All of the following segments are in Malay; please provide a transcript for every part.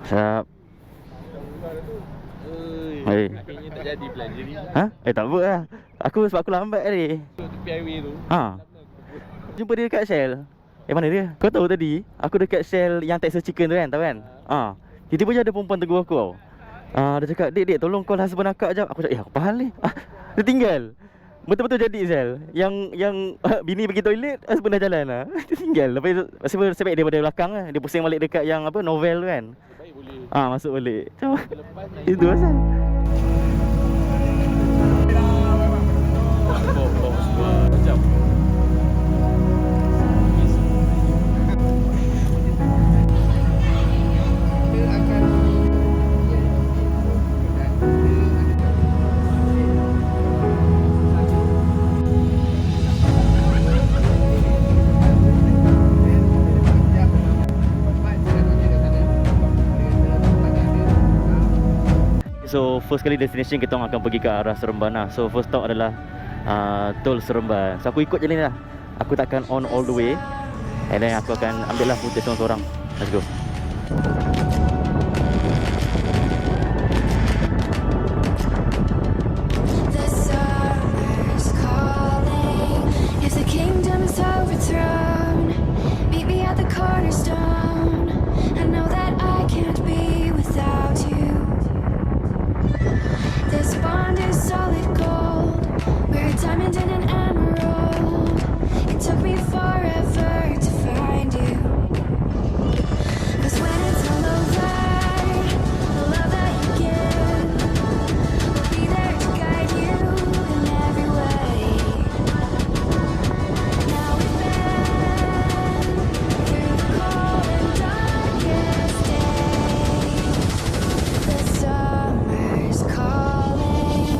Siap. Hei. Kayaknya tak jadi plan jadi. Ha? Tak apa lah. Sebab aku lambat tadi. Tepi highway tu. Ha. Jumpa dia dekat Shell. Mana dia? Kau tahu tadi aku dekat Shell yang Texas Chicken tu kan, tahu kan? Tiba-tiba je ada perempuan tegur aku tau. Dia cakap, "Dek, tolong call husband akak jap." Aku cakap, apa hal ni? Dia tinggal. Betul-betul jadi Shell. Yang bini pergi toilet, husband dah jalan lah. Dia tinggal. Lepas tu sebab dia pada belakang lah. Dia pusing balik dekat yang apa, novel tu kan. Baik boleh. Masuk balik. Macam Lepas itu asal. bawa semua macam. So first kali destination kita orang akan pergi ke arah Seremban lah. So first stop adalah Tol Seremban. So aku ikut je ni lah. Aku takkan on all the way. And then aku akan ambil lah footage seorang-seorang. Let's go. The summer's calling. If the kingdom is overthrown, meet me at the cornerstone. I know that I can't be without you. This bond is solid gold. We're a diamond and an emerald. It took me forever to find you. 'Cause when it's all over, the love that you give will be there to guide you in every way. Now we've been through the cold and darkest days. The summer's calling.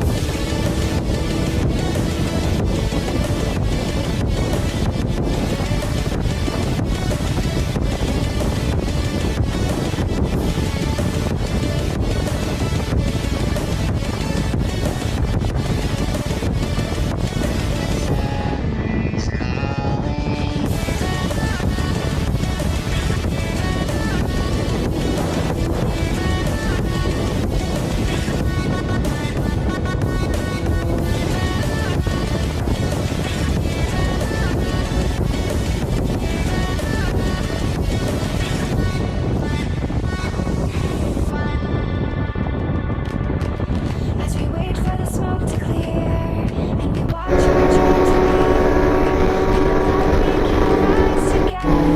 As we wait for the smoke to clear and we watch our dreams appear, I know that we can rise together.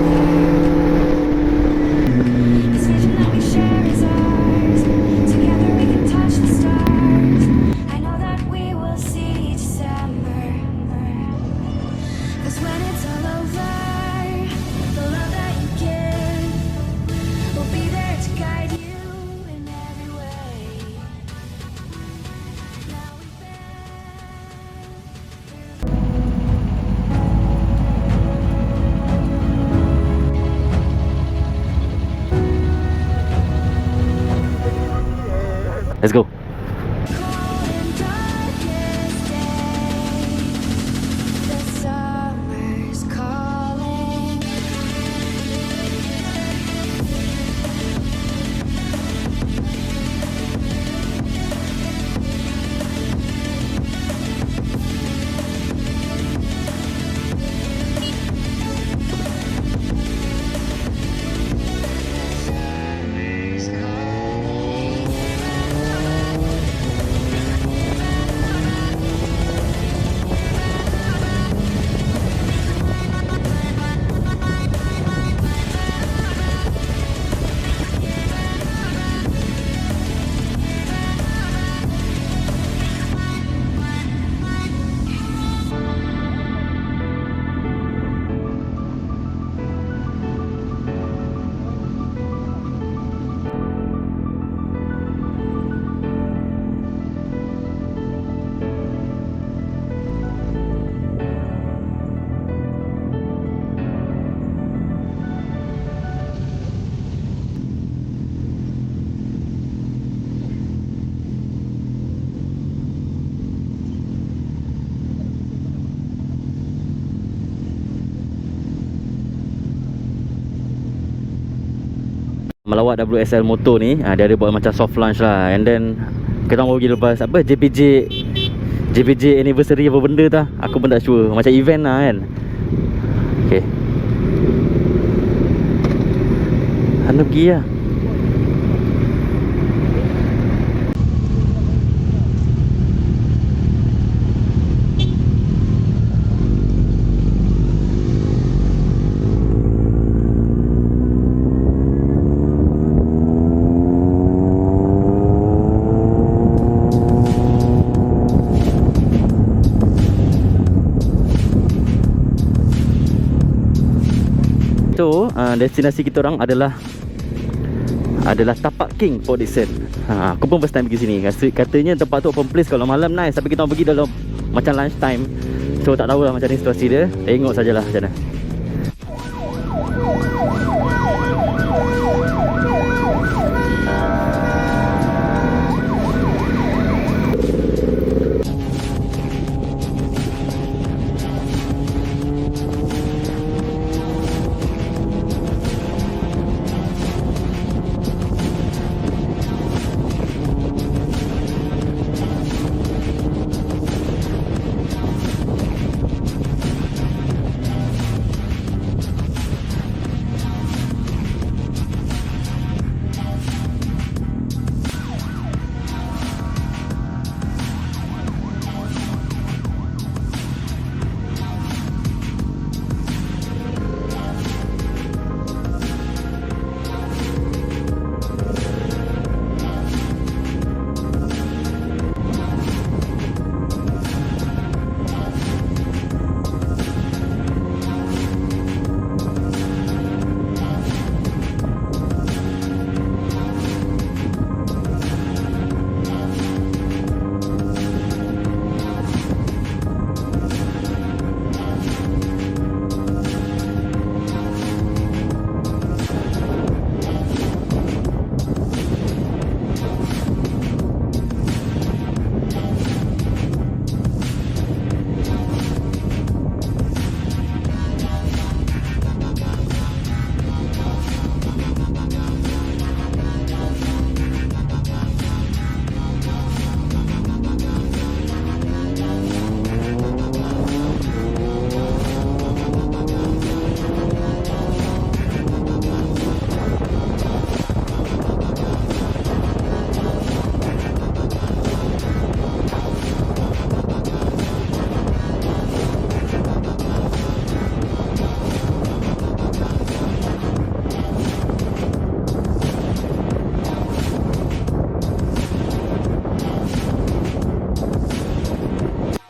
This vision that we share is ours. Together we can touch the stars. I know that we will see December. 'Cause when it's all over, the love that you give will be there to guide you in every way. Now we've been Let's go. cold and darkest days. The summer's calling. Summer's calling. melawat WSL Motor ni, dia ada buat macam soft launch lah. And then kita orang pergi lepas apa, JPJ anniversary apa benda tu. Aku pun tak sure, macam event lah kan. Okay, anda pergi lah. So destinasi kita orang adalah Tapak King Port Dickson. Aku pun first time pergi sini. Katanya tempat tu open place kalau malam nice, tapi kita orang pergi dalam macam lunch time. So tak tahulah macam ni situasi dia. Tengok sajalah macam mana.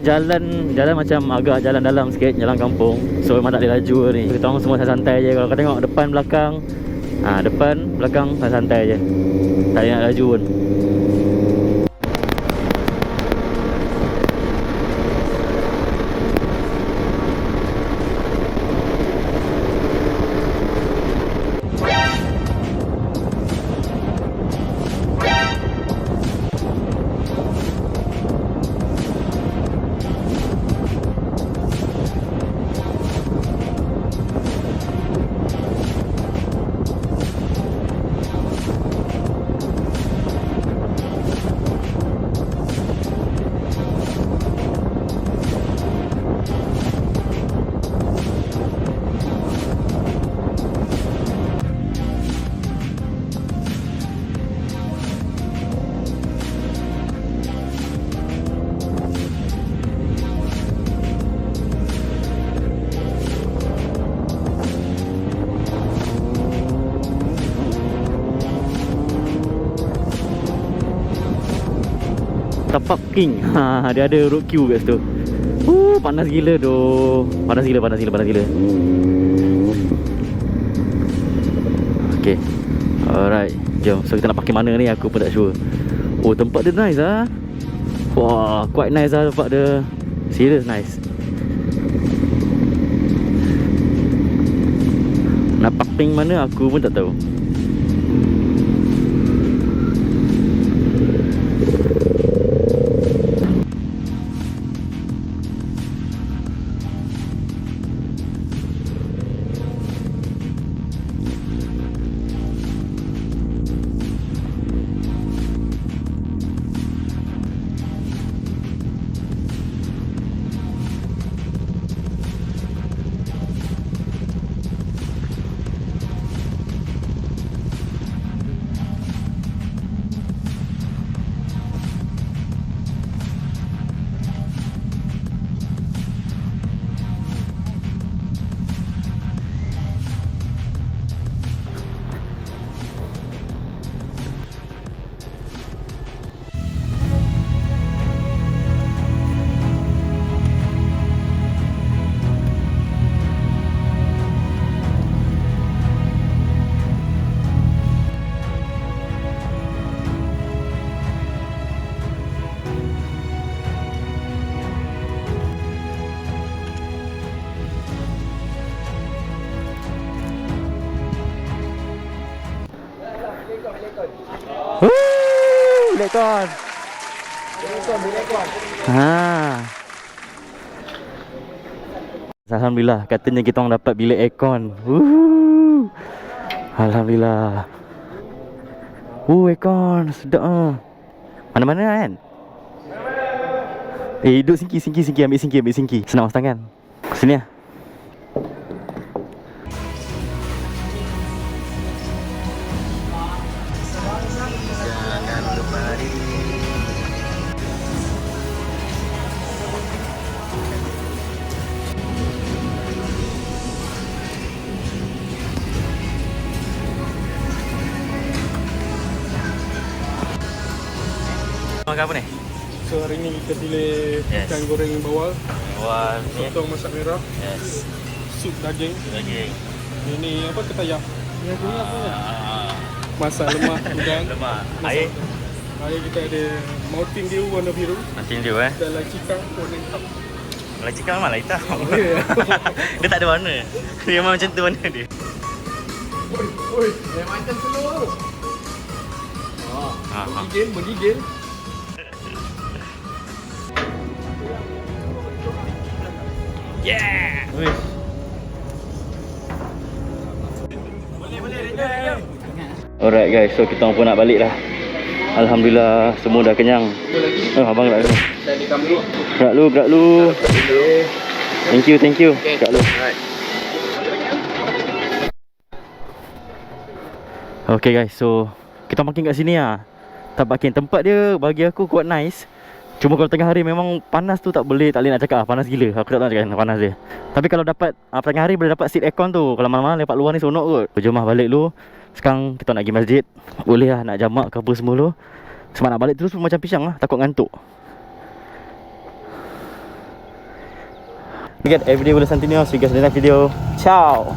Jalan macam agak jalan dalam sikit, jalan kampung. So memang tak boleh laju ni. Kita orang semua santai je. Kalau kau tengok depan belakang, depan belakang santai je. Tak boleh nak laju pun. Tapak King. Dia ada road queue kat situ. Panas gila doh. Panas gila. Okay, alright, jom. So kita nak pakai mana ni aku pun tak sure. Tempat dia nice lah. Wah, quite nice lah tempat dia. Serious nice. Nak parking mana aku pun tak tahu. bilik aircon. Ha. Alhamdulillah, katanya kita orang dapat bilik aircon. Alhamdulillah. Aircon sedap ah. Mana-mana kan? Duduk singki, ambil singki. Senang mas tangan. Sini lah. Jangan lupa lari. Makan apa ni? So hari ni kita pilih Yes. ikan goreng bawal, Wah, ni. sotong masak merah, Yes. sup daging. Lagi. Ini apa ketayap? Ini apa ya? Masak lemak udang. Lemak. Masak udang. Air kita ada Mountain Dew warna biru Nanti dia dan lacikang warna hitam. Kalau cikgu memang lah hitam. Ya. Dia tak ada warna. Dia memang macam tu warna dia. Oi, yang macam telur. Menggigil. Yeah. Alright guys, so kita pun nak balik dah. Alhamdulillah semua dah kenyang. Abang gerak dulu. Gerak lu. Thank you. Gerak lu. Okay guys, so kita parking kat sini lah. Tak parking, tempat dia bagi aku quite nice. Cuma kalau tengah hari memang panas tu tak boleh nak cakap panas gila. Aku tak tahu nak cakap panas dia. Tapi kalau dapat tengah hari boleh dapat seat aircon tu. Kalau malam-malam lepak luar ni seronok kot. Jom lah balik dulu. Sekarang kita nak pergi masjid. Boleh lah nak jamak ke apa semua dulu. Sebab nak balik terus pun macam pisang lah. Takut ngantuk. Lihat everyday boleh continue. See you guys in the next video. Ciao.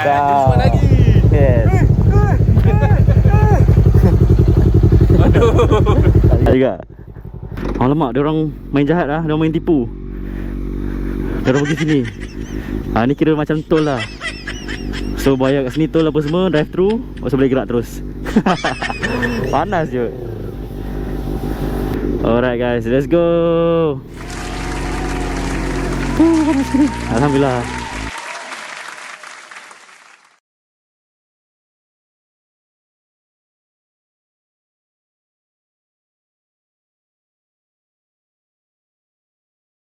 Ciao. Jumpa lagi. Yes. Aduh. Tak juga. Alamak, dia orang main jahat lah. Dia orang main tipu. Dia orang pergi sini. Ni kira macam tol lah. So bayar kat sini tol apa semua, drive through, lepas tu boleh gerak terus. Panas je. Alright guys, let's go. Panas ni. Alhamdulillah.